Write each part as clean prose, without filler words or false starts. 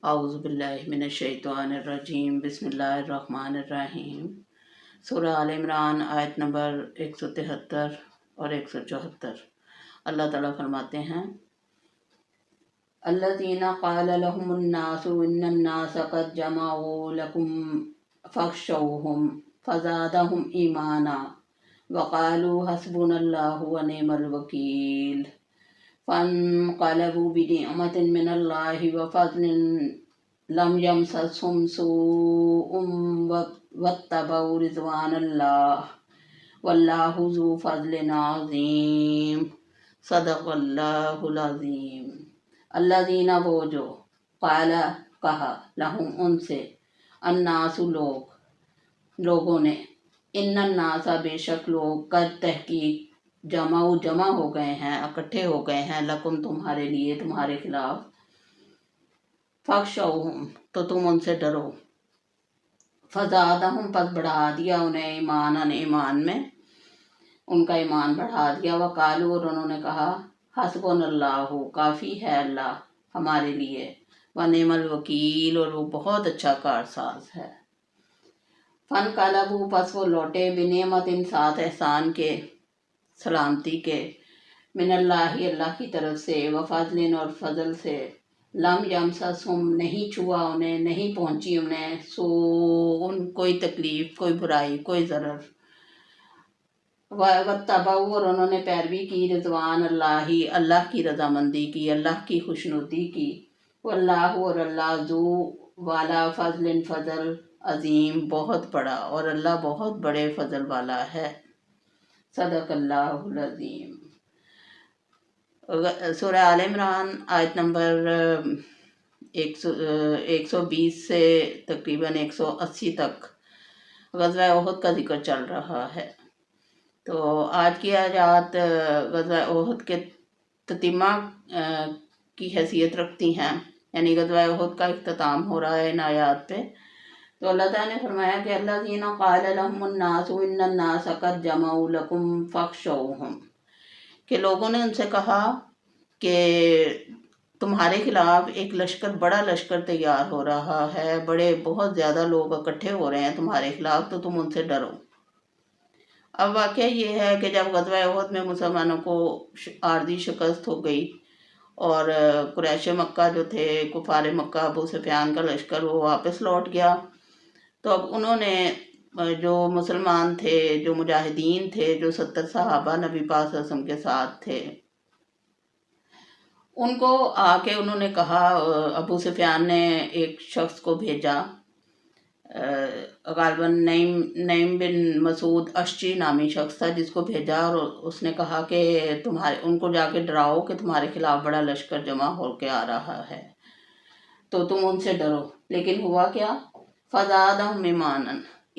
اعوذ باللہ من الشیطان الرجیم بسم اللہ الرحمن الرحیم۔ سورہ آل عمران آیت نمبر 173 اور 174۔ اللہ تعالیٰ فرماتے ہیں الذین قال لهم الناس ان الناس قد جمعوا لكم فاخشوهم فزادهم ایمانا وقالوا حسبنا اللہ ونعم الوکیل فانقلبوا بنعمة من الله وفضل لم يمسسهم سوء واتبعوا رضوان الله والله ذو فضل عظیم۔ صدق اللہ العظیم۔ الذین وہ جو قال کہا لہم ان سے الناس لوگوں نے ان الناس بے شک لوگ قد تحقیق جمع ہو گئے ہیں، اکٹھے ہو گئے ہیں، لکم تمہارے لیے، تمہارے خلاف، فخشوہم تو تم ان سے ڈرو، فزادہم پس بڑھا دیا انہیں ایمان میں، ان کا ایمان بڑھا دیا، وقالو اور انہوں نے کہا حسبنا اللہ کافی ہے اللہ ہمارے لیے، ونعم الوکیل اور وہ بہت اچھا کارساز ہے۔ فانقلبوا پس وہ لوٹے بنعمت ساتھ احسان کے، سلامتی کے، من اللہ کی طرف سے، وفضل اور فضل سے، لم یمسسہم نہیں چھوا انہیں، نہیں پہنچی انہیں، سوء کوئی تکلیف، کوئی برائی، کوئی ضرر، واتبعوا اور انہوں نے پیروی کی، رضوان اللہ کی رضامندی کی، اللہ کی خوشنودی کی، واللہ اور اللہ ذو والا فضل فضل عظیم بہت بڑا، اور اللہ بہت بڑے فضل والا ہے۔ صدق اللہ العظیم۔ سورہ آل عمران آیت نمبر 120 سے تقریباً 180 تک غزوہ احد کا ذکر چل رہا ہے۔ تو آج کی آیات غزوہ احد کے تتمہ کی حیثیت رکھتی ہیں، یعنی غزوہ احد کا اختتام ہو رہا ہے ان آیات پہ۔ تو اللہ تعالیٰ نے فرمایا کہ الذین قال لهم الناس ان الناس قد جمعوا لكم فاخشوهم، کہ لوگوں نے ان سے کہا کہ تمہارے خلاف ایک بڑا لشکر تیار ہو رہا ہے، بہت زیادہ لوگ اکٹھے ہو رہے ہیں تمہارے خلاف، تو تم ان سے ڈرو۔ اب واقعہ یہ ہے کہ جب غزوہ احد میں مسلمانوں کو عارضی شکست ہو گئی اور قریش مکہ جو تھے، کفار مکہ، ابو سفیان کا لشکر وہ واپس لوٹ گیا، تو اب انہوں نے جو مسلمان تھے، جو مجاہدین تھے، جو 70 صحابہ نبی پاک صلی اللہ علیہ وسلم کے ساتھ تھے، ان کو آ کے انہوں نے کہا، ابو سفیان نے ایک شخص کو بھیجا، غالباً نعیم بن مسعود اشجعی نامی شخص تھا، جس کو بھیجا، اور اس نے کہا کہ ان کو جا کے ڈراؤ کہ تمہارے خلاف بڑا لشکر جمع ہو کے آ رہا ہے، تو تم ان سے ڈرو۔ لیکن ہوا کیا؟ فزادہم ایمانا،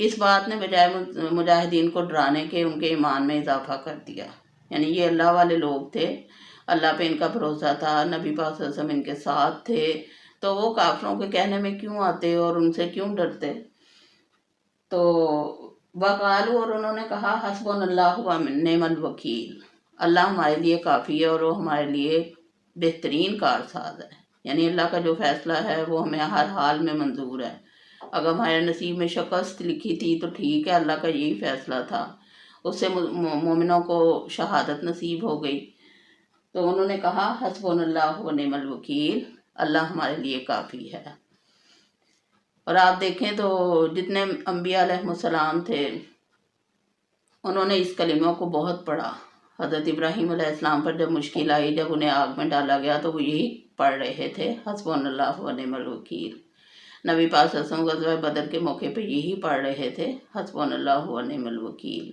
اس بات نے بجائے مجاہدین کو ڈرانے کے ان کے ایمان میں اضافہ کر دیا، یعنی یہ اللہ والے لوگ تھے، اللہ پہ ان کا بھروسہ تھا، نبی پاک صلی اللہ علیہ وسلم ان کے ساتھ تھے، تو وہ کافروں کے کہنے میں کیوں آتے اور ان سے کیوں ڈرتے؟ تو وقالو اور انہوں نے کہا حسبنا اللہ ونعم الوکیل، اللہ ہمارے لیے کافی ہے اور وہ ہمارے لیے بہترین کارساز ہے، یعنی اللہ کا جو فیصلہ ہے وہ ہمیں ہر حال میں منظور ہے۔ اگر ہمارے نصیب میں شکست لکھی تھی تو ٹھیک ہے، اللہ کا یہی فیصلہ تھا، اس سے مومنوں کو شہادت نصیب ہو گئی۔ تو انہوں نے کہا حسبنا اللہ ونعم الوکیل، اللہ ہمارے لیے کافی ہے۔ اور آپ دیکھیں تو جتنے انبیاء علیہ السلام تھے انہوں نے اس کلمہ کو بہت پڑھا۔ حضرت ابراہیم علیہ السلام پر جب مشکل آئی، جب انہیں آگ میں ڈالا گیا، تو وہ یہی پڑھ رہے تھے حسبنا اللہ ونعم الوکیل۔ نبی پاک صلی اللہ علیہ وسلم غزوہ بدر کے موقع پہ یہی پڑھ رہے تھے حسبنا اللہ ونعم الوکیل۔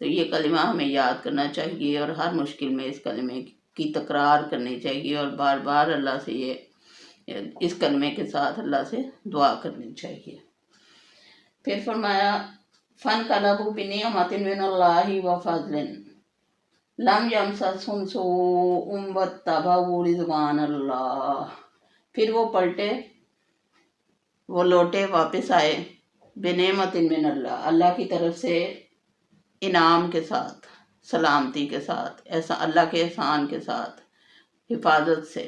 تو یہ کلمہ ہمیں یاد کرنا چاہیے اور ہر مشکل میں اس کلمے کی تکرار کرنی چاہیے اور بار بار اللہ سے اس کلمے کے ساتھ اللہ سے دعا کرنی چاہیے۔ پھر فرمایا فانقلبوا بنعمۃ من اللہ وفضل لم یمسسہم سوء واتبعوا رضوان اللہ، پھر وہ پلٹے، وہ لوٹے، واپس آئے، بنعمت من اللہ، اللہ کی طرف سے انعام کے ساتھ، سلامتی کے ساتھ، اللہ کے احسان کے ساتھ، حفاظت سے،